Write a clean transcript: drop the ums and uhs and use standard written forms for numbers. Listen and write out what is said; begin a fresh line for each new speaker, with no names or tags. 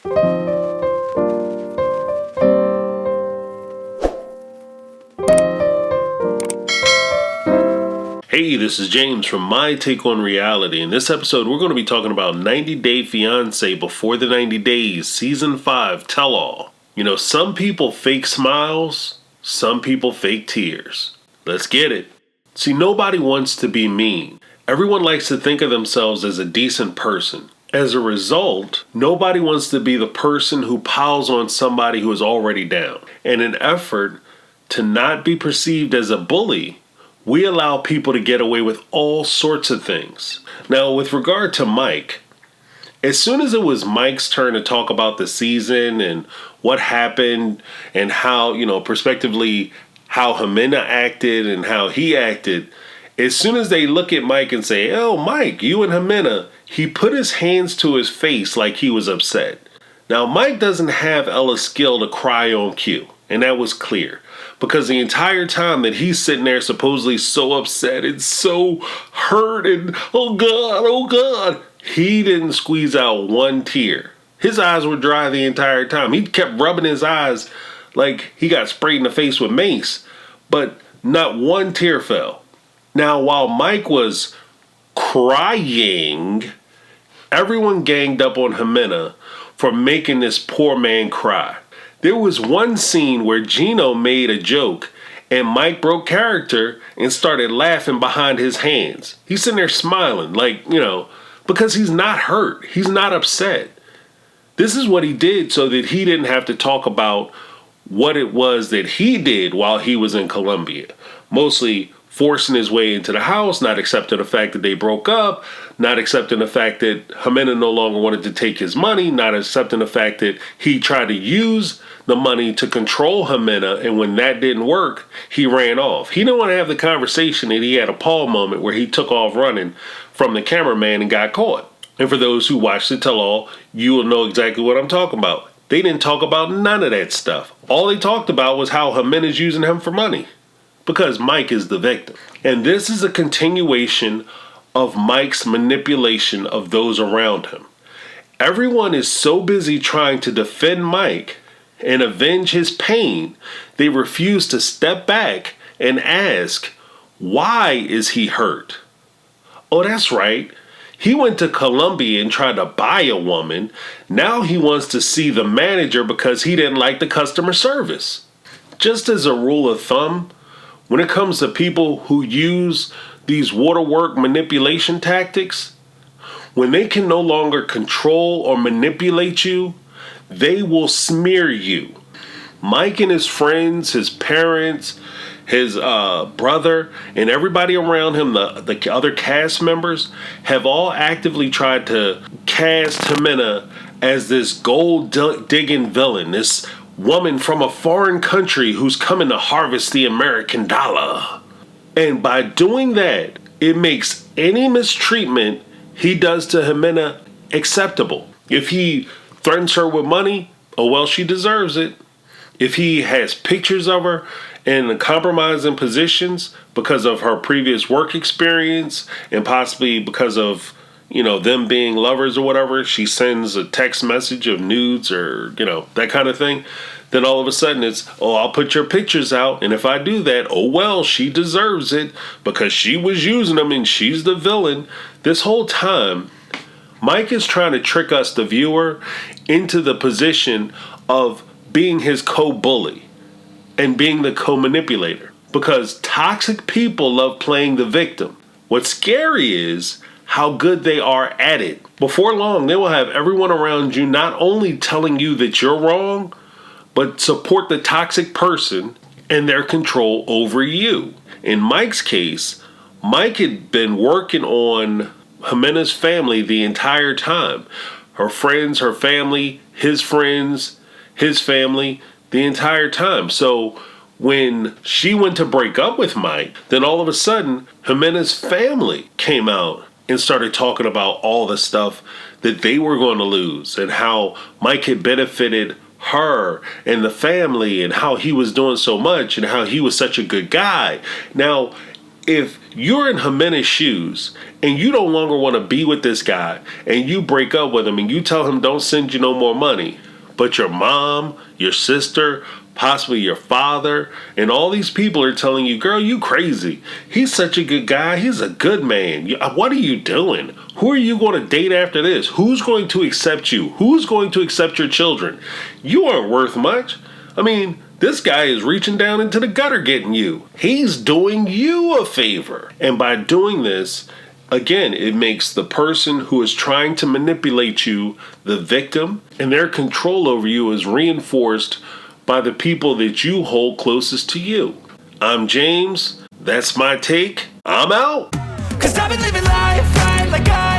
Hey, this is James from My Take on Reality. In this episode, we're going to be talking about 90 Day Fiance Before the 90 Days, Season 5, Tell All. You know, some people fake smiles, some people fake tears. Let's get it. See, nobody wants to be mean. Everyone likes to think of themselves as a decent person. As a result, nobody wants to be the person who piles on somebody who is already down. In an effort to not be perceived as a bully, we allow people to get away with all sorts of things. Now, with regard to Mike, as soon as it was Mike's turn to talk about the season and what happened and how, prospectively, how Ximena acted and how he acted, as soon as they look at Mike and say, "Oh, Mike, you and Ximena," he put his hands to his face like he was upset. Now, Mike doesn't have Ella's skill to cry on cue, and that was clear. Because the entire time that he's sitting there supposedly so upset and so hurt and oh God, he didn't squeeze out one tear. His eyes were dry the entire time. He kept rubbing his eyes like he got sprayed in the face with mace, but not one tear fell. Now, while Mike was crying, everyone ganged up on Ximena for making this poor man cry. There was one scene where Gino made a joke and Mike broke character and started laughing behind his hands. He's sitting there smiling because he's not hurt. He's not upset. This is what he did so that he didn't have to talk about what it was that he did while he was in Colombia. Mostly forcing his way into the house, not accepting the fact that they broke up, not accepting the fact that Ximena no longer wanted to take his money, not accepting the fact that he tried to use the money to control Ximena, and when that didn't work, he ran off. He didn't want to have the conversation that he had a Paul moment where he took off running from the cameraman and got caught. And for those who watched the tell-all, you will know exactly what I'm talking about. They didn't talk about none of that stuff. All they talked about was how Ximena's using him for money. Because Mike is the victim. And this is a continuation of Mike's manipulation of those around him. Everyone is so busy trying to defend Mike and avenge his pain, they refuse to step back and ask, why is he hurt? Oh, that's right. He went to Colombia and tried to buy a woman. Now he wants to see the manager because he didn't like the customer service. Just as a rule of thumb, when it comes to people who use these waterwork manipulation tactics, when they can no longer control or manipulate you, they will smear you. Mike and his friends, his parents, his brother, and everybody around him, the other cast members, have all actively tried to cast Ximena as this gold-digging villain, this woman from a foreign country who's coming to harvest the American dollar. And by doing that, it makes any mistreatment he does to Ximena acceptable. If he threatens her with money, oh well, she deserves it. If he has pictures of her in compromising positions because of her previous work experience and possibly because of them being lovers or whatever, she sends a text message of nudes or, that kind of thing, then all of a sudden it's, oh, I'll put your pictures out. And if I do that, oh, well, she deserves it because she was using them and she's the villain. This whole time, Mike is trying to trick us, the viewer, into the position of being his co-bully and being the co-manipulator because toxic people love playing the victim. What's scary is how good they are at it. Before long, they will have everyone around you not only telling you that you're wrong, but support the toxic person and their control over you. In Mike's case, Mike had been working on Ximena's family the entire time. Her friends, her family, his friends, his family, the entire time. So when she went to break up with Mike, then all of a sudden, Ximena's family came out and started talking about all the stuff that they were going to lose and how Mike had benefited her and the family and how he was doing so much and how he was such a good guy. Now, if you're in Ximena's shoes and you no longer want to be with this guy and you break up with him and you tell him don't send you no more money, but your mom, your sister, possibly your father, and all these people are telling you, girl, you crazy. He's such a good guy. He's a good man. What are you doing? Who are you going to date after this? Who's going to accept you? Who's going to accept your children? You aren't worth much. I mean, this guy is reaching down into the gutter getting you. He's doing you a favor. And by doing this, again, it makes the person who is trying to manipulate you the victim, and their control over you is reinforced by the people that you hold closest to you. I'm James. That's my take. I'm out. 'Cause I've been living life right like I